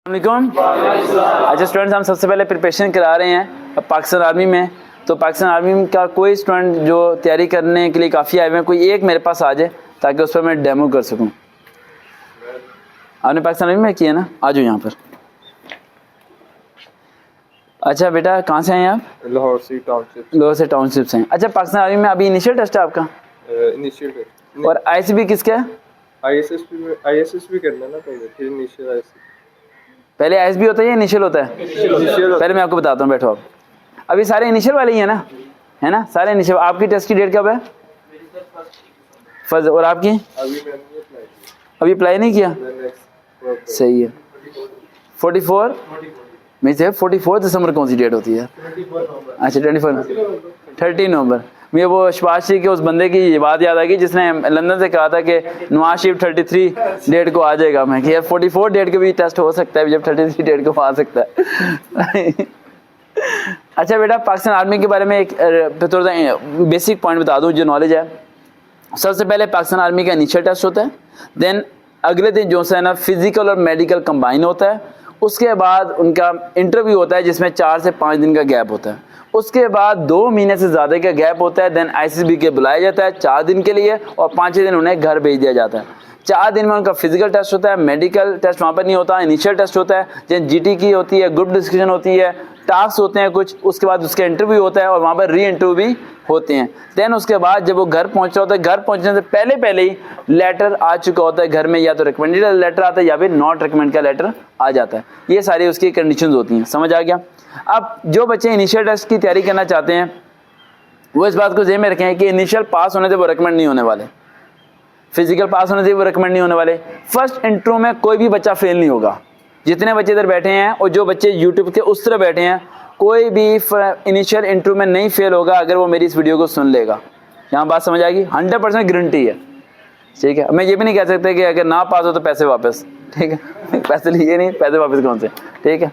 अच्छा स्टूडेंट्स, हम सबसे पहले प्रिपरेशन करा रहे हैं पाकिस्तान आर्मी में। तो पाकिस्तान आर्मी का कोई स्टूडेंट जो तैयारी करने के लिए काफ़ी आए हुए हैं, कोई एक मेरे पास आ जाए ताकि उस पर मैं डेमो कर सकूं। आपने पाकिस्तान आर्मी में किया ना, आ जाओ यहाँ पर। अच्छा बेटा, कहाँ से हैं आप? लाहौर से टाउनशिप। लाहौर से टाउनशिप से हैं। अच्छा, पाकिस्तान आर्मी में अभी इनिशियल टेस्ट है आपका? Initial test. और आईएसबी किसका है? आईएसएसबी करना ना पहले, फिर इनिशियल आईएसएसबी। पहले आईएसबी होता है या इनिशियल होता है? पहले मैं आपको बताता हूँ, बैठो आप। अभी सारे इनिशियल वाले ही है ना, है ना? सारे इनिशियल। आपकी टेस्ट की डेट कब है? फर्स्ट। और आपकी? अभी अप्लाई नहीं किया? सही है। 44 में से 44 दिसंबर कौन सी डेट होती है? अच्छा 30 नवंबर में। वो शबाज शरीफ के उस बंदे की ये बात याद आ गई जिसने लंदन से कहा था कि नवाज शरीफ 33 डेट को आ जाएगा। मैं कि यार 44 डेट के भी टेस्ट हो सकता है जब 33 डेट को आ सकता है। अच्छा बेटा, पाकिस्तान आर्मी के बारे में एक थोड़ा बेसिक पॉइंट बता दूं जो नॉलेज है। सबसे पहले पाकिस्तान आर्मी का इनिशियल टेस्ट होता है, देन अगले दिन जो है ना फिजिकल और मेडिकल कंबाइन होता है। उसके बाद उनका इंटरव्यू होता है जिसमें 4 से 5 दिन का गैप होता है। उसके बाद 2 महीने से ज़्यादा का गैप होता है। देन आईसीएसबी के बुलाया जाता है 4 दिन के लिए और 5 दिन उन्हें घर भेज दिया जाता है। 4 दिन में उनका फिजिकल टेस्ट होता है, मेडिकल टेस्ट वहाँ पर नहीं होता, इनिशियल टेस्ट होता है। जैसे जीटी की होती है, ग्रुप डिस्कशन होती है, टास्क होते हैं कुछ, उसके बाद उसका इंटरव्यू होता है और वहाँ पर री इंटरव्यू भी होते हैं। देन उसके बाद जब वो घर पहुँच रहा होता है, घर पहुँचने से पहले ही लेटर आ चुका होता है घर में, या तो रिकमेंडेड लेटर आता है या फिर नॉट रिकमेंड का लेटर आ जाता है। ये सारी उसकी कंडीशंस होती हैं। समझ आ गया? अब जो बच्चे इनिशियल टेस्ट की तैयारी करना चाहते हैं वो इस बात को ज़हन में रखें कि इनिशियल पास होने से वो रिकमेंड नहीं होने वाले, फिजिकल पास होने से वो रिकमेंड नहीं होने वाले। फर्स्ट इंटरव्यू में कोई भी बच्चा फेल नहीं होगा। जितने बच्चे इधर बैठे हैं और जो बच्चे यूट्यूब के उस तरह बैठे हैं, कोई भी इनिशियल इंटरव्यू में नहीं फेल होगा अगर वो मेरी इस वीडियो को सुन लेगा। यहाँ बात समझ आएगी? 100% गारंटी है। ठीक है, मैं ये भी नहीं कह सकते कि अगर ना पास हो तो पैसे वापस। ठीक है, पैसे लिए नहीं, पैसे वापस कौन से? ठीक है,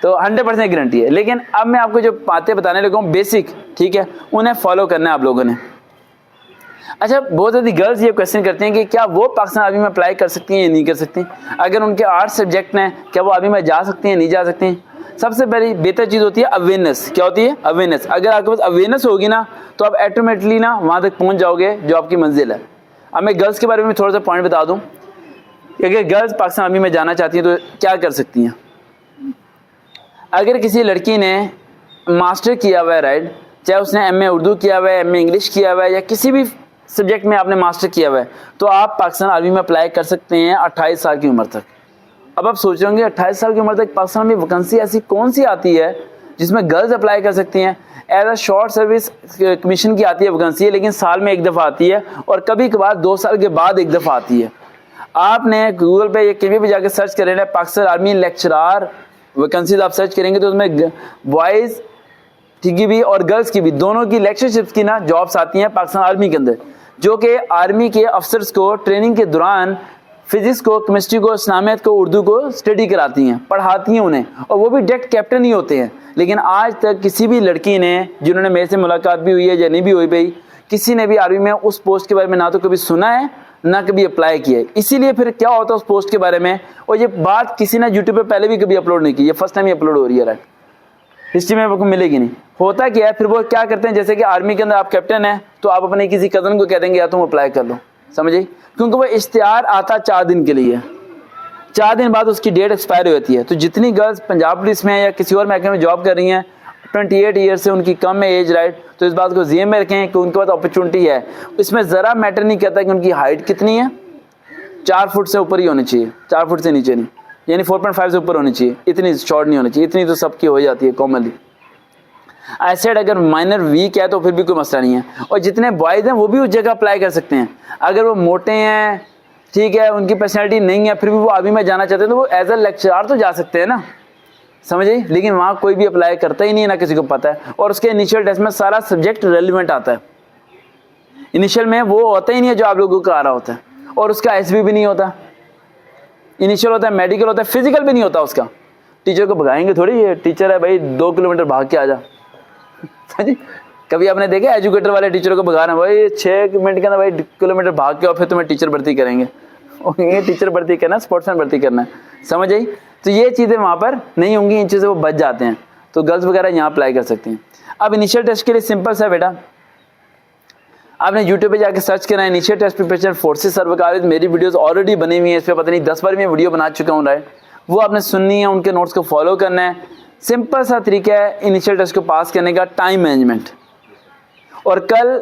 तो 100% गारंटी है। लेकिन अब मैं आपको जो बातें बताने लगा हूँ बेसिक, ठीक है, उन्हें फॉलो करना है आप लोगों ने। अच्छा, बहुत ज़्यादा गर्ल्स ये क्वेश्चन करते हैं कि क्या वो पाकिस्तान आर्मी में अप्लाई कर सकती हैं या नहीं कर सकती? अगर उनके 8 सब्जेक्ट हैं, क्या वो आर्मी में जा सकती हैं, नहीं जा सकती? सबसे पहली बेहतर चीज़ होती है अवेयरनेस। क्या होती है? अवेयरनेस। अगर आपके पास अवेयरनेस होगी ना तो आप ऑटोमेटिकली ना वहाँ तक पहुँच जाओगे जो आपकी मंजिल है। अब मैं गर्ल्स के बारे में थोड़ा सा पॉइंट बता दूँ कि अगर गर्ल्स पाकिस्तान आर्मी में जाना चाहती हैं तो क्या कर सकती हैं। अगर किसी लड़की ने मास्टर किया हुआ है, राइट, चाहे उसने एमए उर्दू किया हुआ है, एमए इंग्लिश किया हुआ है, या किसी भी सब्जेक्ट में आपने मास्टर किया हुआ है, तो आप पाकिस्तान आर्मी में अप्लाई कर सकते हैं 28 साल की उम्र तक। अब आप सोच रहे होंगे 28 साल की उम्र तक पाकिस्तान में वैकेंसी ऐसी कौन सी आती है जिसमें गर्ल्स अप्लाई कर सकती हैं? As a short service commission की आती है वैकेंसी है, लेकिन साल में एक दफ़ा आती है और कभी कभार 2 साल के बाद एक दफ़ा आती है। आपने गूगल पे या कहीं भी जाकर सर्च करें ना पाकिस्तान आर्मी लेक्चरार वैकेंसीज आप सर्च करेंगे तो उसमें बॉयज़ की भी और गर्ल्स की भी, दोनों की लेक्चरशिप्स की ना जॉब्स आती हैं पाकिस्तान आर्मी के अंदर, जो कि आर्मी के अफसर्स को ट्रेनिंग के दौरान फिजिक्स को, केमिस्ट्री को, इस्लामियत को, उर्दू को स्टडी कराती हैं, पढ़ाती हैं उन्हें, और वो भी डायरेक्ट कैप्टन ही होते हैं। लेकिन आज तक किसी भी लड़की ने, जिन्होंने मेरे से मुलाकात भी हुई है या नहीं भी हुई भाई, किसी ने भी आर्मी में उस पोस्ट के बारे में ना तो कभी सुना है ना कभी अप्लाई किया है। इसीलिए फिर क्या होता है उस पोस्ट के बारे में, और ये बात किसी ने यूट्यूब पे पहले भी कभी अपलोड नहीं की, ये फर्स्ट टाइम ही अपलोड हो रही है। राइट, हिस्ट्री में आपको मिलेगी नहीं। होता क्या है फिर वो क्या करते हैं, जैसे कि आर्मी के अंदर आप कैप्टन हैं तो आप अपने किसी कज़न को कह देंगे या तुम अप्लाई कर लो, समझिए, क्योंकि वो इश्तिहार आता 4 दिन के लिए, 4 दिन बाद उसकी डेट एक्सपायर हो जाती है। तो जितनी गर्ल्स पंजाब पुलिस में या किसी और महकमे में जॉब कर रही हैं 28 ईयर से उनकी कम है एज, राइट, तो इस बात को ज़हन में रखें कि उनके पास अपॉर्चुनिटी है। इसमें ज़रा मैटर नहीं करता कि उनकी हाइट कितनी है, 4 फुट से ऊपर ही होनी चाहिए, 4 फुट से नीचे नहीं, यानी 4.5 से ऊपर होनी चाहिए, इतनी शॉर्ट नहीं होनी चाहिए, इतनी तो सबकी हो जाती है कॉमनली। एसेड अगर माइनर वीक है तो फिर भी कोई मसला नहीं है। और जितने बॉयज़ हैं वो भी उस जगह अप्लाई कर सकते हैं। अगर वो मोटे हैं, ठीक है, उनकी पर्सनैलिटी नहीं है, फिर भी वो आर्मी में जाना चाहते हैं तो वो एज अ लेक्चरार तो जा सकते हैं ना, समझिए। लेकिन वहाँ कोई भी अप्लाई करता ही नहीं है, ना किसी को पता है। और उसके इनिशियल टेस्ट में सारा सब्जेक्ट रेलिवेंट आता है। इनिशियल में वो होता ही नहीं है जो आप लोगों को आ रहा होता है, और उसका एसबी भी नहीं होता। इनिशियल होता है, मेडिकल होता है, फिजिकल भी नहीं होता उसका। टीचर को भगाएंगे थोड़ी, ये टीचर है भाई 2 किलोमीटर भाग के आ जा। कभी आपने देखा एजुकेटर वाले टीचरों को भगा रहे हैं, भाई 6 मिनट के अंदर भाई किलोमीटर भाग के और फिर तुम्हें टीचर भर्ती करेंगे। ये टीचर भर्ती करना है, स्पोर्ट्समैन भर्ती करना है, समझ आई? तो ये चीज़ें वहाँ पर नहीं होंगी, इन चीज़ों को बच जाते हैं। तो गर्ल्स वगैरह यहाँ अप्लाई कर सकती हैं। अब इनिशियल टेस्ट के लिए सिंपल सा बेटा, आपने यूट्यूब पे जाके सर्च करना है इनिशियल टेस्ट प्रिपरेशन फोर्सेस सर्वकालित। मेरी वीडियोस ऑलरेडी बनी हुई है, इस पर पता नहीं 10 बार मैं वीडियो बना चुका हूँ, राइट। वो आपने सुननी है, उनके नोट्स को फॉलो करना है। सिंपल सा तरीका है इनिशियल टेस्ट को पास करने का, टाइम मैनेजमेंट। और कल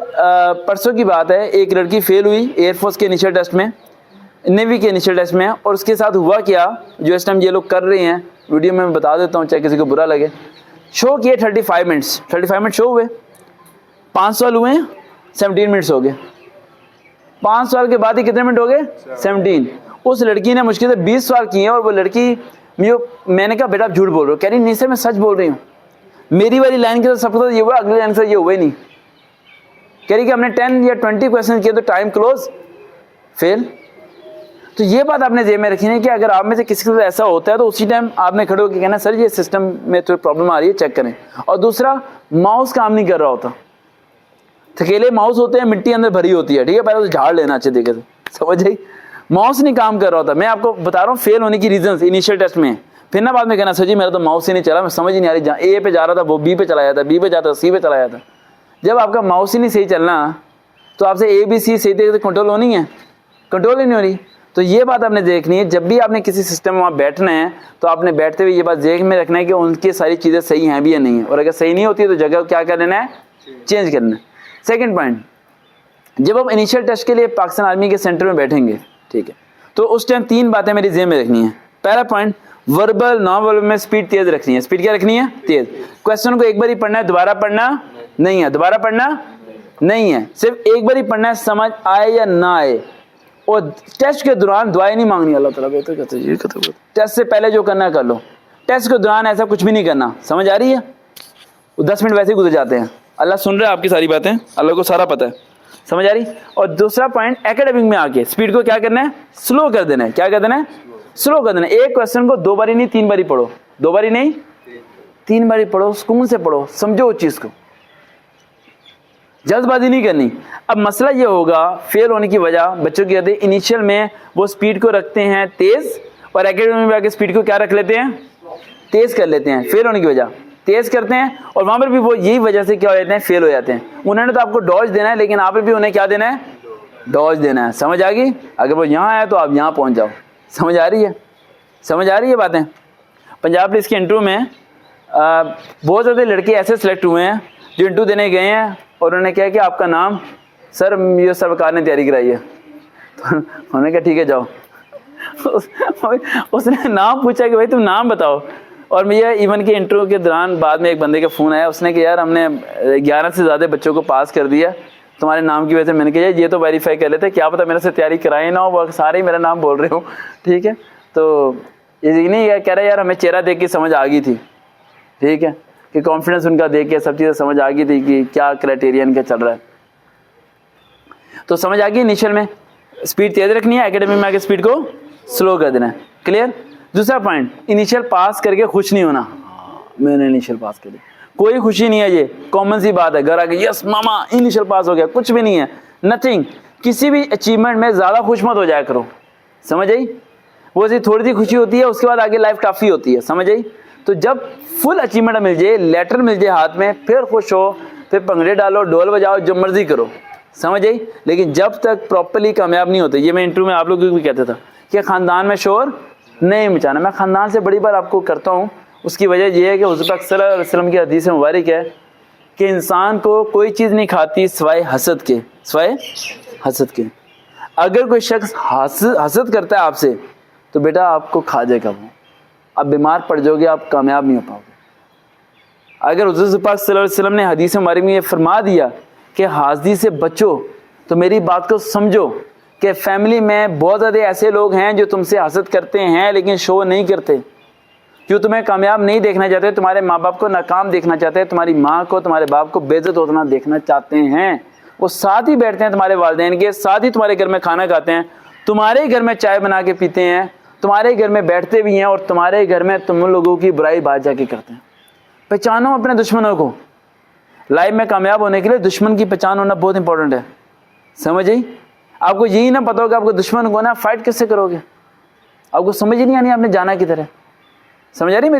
परसों की बात है, एक लड़की फेल हुई एयरफोर्स के इनिशियल टेस्ट में, नेवी के इनिशियल टेस्ट में, और उसके साथ हुआ क्या, जो इस टाइम ये लोग कर रहे हैं, वीडियो में मैं बता देता हूँ चाहे किसी को बुरा लगे। शो किए 35 मिनट शो हुए, 5 सवाल हुए हैं, 17 मिनट्स हो गए। 5 सवाल के बाद ही कितने मिनट हो गए, 17। उस लड़की ने मुश्किल से 20 सवाल किए, और वो लड़की मैंने कहा बेटा आप झूठ बोल रहे हो, कह रही नहीं सर मैं सच बोल रही हूँ, मेरी वाली लाइन के साथ सबके साथ ये हुआ, अगली लाइन के साथ ये हुआ ही नहीं। कह रही कि हमने 10 या 20 क्वेश्चन किए तो टाइम क्लोज, फेल। तो ये बात आपने जेब में रखी है कि अगर आप में से किसी के साथ ऐसा होता है तो उसी टाइम आपने खड़े होकर कहना सर ये सिस्टम में तो प्रॉब्लम आ रही है, चेक करें। और दूसरा, माउस काम नहीं कर रहा होता, थकेले माउस होते हैं, मिट्टी अंदर भरी होती है, ठीक है, पहले तो झाड़ लेना अच्छे तरीके से, समझ आई। माउस नहीं काम कर रहा होता। मैं आपको बता रहा हूँ फेल होने की रीजंस इनिशियल टेस्ट में, फिर ना बाद में कहना सर जी मेरा तो माउस ही नहीं चला, मैं समझ ही नहीं आ रही, जहाँ ए पे जा रहा था वो बी पे चला जाता, बी पे जाता सी पे चला जाता। जब आपका माउस ही नहीं सही चलना तो आपसे ए बी सी सही तरीके से कंट्रोल होनी है, कंट्रोल ही नहीं हो रही। तो ये बात आपने देखनी है, जब भी आपने किसी सिस्टम में वहाँ बैठना है तो आपने बैठते हुए ये बात जेब में रखना है कि उनकी सारी चीज़ें सही हैं भी या नहीं है, और अगर सही नहीं होती है तो जगह क्या कर लेना है, चेंज करना है। सेकंड पॉइंट, जब आप इनिशियल टेस्ट के लिए पाकिस्तान आर्मी के सेंटर में बैठेंगे, ठीक है, तो उस टाइम 3 बातें मेरी जेब में रखनी है। पहला पॉइंट, वर्बल नॉन वर्बल में स्पीड तेज रखनी है। स्पीड क्या रखनी है, तेज। क्वेश्चन को एक बार ही पढ़ना है, दोबारा पढ़ना नहीं है, दोबारा पढ़ना नहीं है, सिर्फ एक बार ही पढ़ना है, समझ आए या ना आए। और टेस्ट के दौरान दुआएं नहीं मांगनी, अल्लाह ताला कहते कहते ये कहते, टेस्ट से पहले जो करना है कर लो, टेस्ट के दौरान ऐसा कुछ भी नहीं करना, समझ आ रही है। 10 मिनट वैसे ही गुजर जाते हैं, अल्लाह सुन रहा है आपकी सारी बातें, अल्लाह को सारा पता है, समझ आ रही। और दूसरा पॉइंट, एकेडमिक में आके स्पीड को क्या करना है, स्लो कर देना है। क्या कर देना है, स्लो कर देना है। एक क्वेश्चन को 2 बारी नहीं 3 बारी पढ़ो, 2 बारी नहीं 3 बारी पढ़ो, सुकून से पढ़ो, समझो उस चीज को, जल्दबाजी नहीं करनी। अब मसला ये होगा फेल होने की वजह बच्चों की, इनिशियल में वो स्पीड को रखते हैं तेज, और एकेडमिक में आके स्पीड को क्या रख लेते हैं, तेज कर लेते हैं। फेल होने की वजह तेज करते हैं, और वहां पर भी वो यही वजह से क्या हो जाते हैं, फेल हो जाते हैं। उन्होंने तो आपको डॉज देना है, लेकिन आप भी उन्हें क्या देना है, डॉज देना है। समझ आ गई। अगर वो यहाँ आए तो आप यहाँ पहुंच जाओ, समझ आ रही है, समझ आ रही है बातें। पंजाब पुलिस के इंटरव्यू में बहुत ज़्यादा लड़के ऐसे सिलेक्ट हुए हैं जो इंटरव्यू देने गए हैं, और उन्होंने कहा कि आपका नाम, सर ये सरकार ने तैयारी कराई है। तो उन्होंने कहा ठीक है जाओ। उसने नाम पूछा कि भाई तुम नाम बताओ। और मैं इवन के इंटरव्यू के दौरान बाद में एक बंदे का फ़ोन आया, उसने कहा यार हमने 11 से ज़्यादा बच्चों को पास कर दिया तुम्हारे नाम की वजह से। मैंने कहा ये तो वेरीफाई कर लेते, क्या पता मेरे से तैयारी कराए ना हो, वो सारे ही मेरा नाम बोल रहे हो, ठीक है। तो ये नहीं कह रहा यार हमें चेहरा देख के समझ आ गई थी, ठीक है, कि कॉन्फिडेंस उनका देख के सब चीज़ें समझ आ गई थी कि क्या क्राइटेरिया इनका चल रहा है। तो समझ आ गई इनिशियल में स्पीड तेज रखनी है, एकेडमी में आके स्पीड को स्लो कर देना है। क्लियर। दूसरा पॉइंट, इनिशियल पास करके खुश नहीं होना। मैंने इनिशियल पास कर दिया, कोई खुशी नहीं है, ये कॉमन सी बात है। घर आके यस मामा इनिशियल पास हो गया, कुछ भी नहीं है, नथिंग। किसी भी अचीवमेंट में ज़्यादा खुश मत हो जाया करो, समझ आई। वो सी थोड़ी सी खुशी होती है, उसके बाद आगे लाइफ काफ़ी होती है, समझ आई। तो जब फुल अचीवमेंट मिल जाए, लेटर मिल जाए हाथ में, फिर खुश हो, फिर पंगड़े डालो, ढोल बजाओ, जो मर्जी करो, समझ आई। लेकिन जब तक प्रॉपर्ली कामयाब नहीं होते, ये मैं इंटरव्यू में आप लोगों को भी कहता था कि ख़ानदान में शोर नहीं मचाना। मैं ख़ानदान से बड़ी बार आपको करता हूँ, उसकी वजह यह है कि हुज़ूर पाक सल्लल्लाहु अलैहि वसल्लम की हदीस मुबारक है कि इंसान को कोई चीज़ नहीं खाती सिवाय हसद के, सिवाय हसद के। अगर कोई शख्स हसद करता है आपसे तो बेटा आपको खा जाएगा वो, आप बीमार पड़ जाओगे, आप कामयाब नहीं हो पाओगे। अगर हुज़ूर पाक सल्लल्लाहु अलैहि वसल्लम ने हदीस मुबारक में ये फरमा दिया कि हासदी से बचो, तो मेरी बात को समझो कि फैमिली में बहुत ज़्यादा ऐसे लोग हैं जो तुमसे हसद करते हैं लेकिन शो नहीं करते, जो तुम्हें कामयाब नहीं देखना चाहते, तुम्हारे माँ बाप को नाकाम देखना चाहते हैं, तुम्हारी माँ को तुम्हारे बाप को बेइज्जत होना देखना चाहते हैं। वो साथ ही बैठते हैं तुम्हारे वालिदैन के साथ ही, तुम्हारे घर में खाना खाते हैं, तुम्हारे घर में चाय बना के पीते हैं, तुम्हारे घर में बैठते भी हैं, और तुम्हारे घर में तुम लोगों की बुराई बात जाके करते हैं। पहचानो अपने दुश्मनों को। लाइफ में कामयाब होने के लिए दुश्मन की पहचान होना बहुत इंपॉर्टेंट है, समझ आई। आपको यही ना पता होगा आपको दुश्मन को ना फाइट कैसे करोगे, आपको समझ ही नहीं आनी आपने जाना की तरह। समझ आ रही है मेरी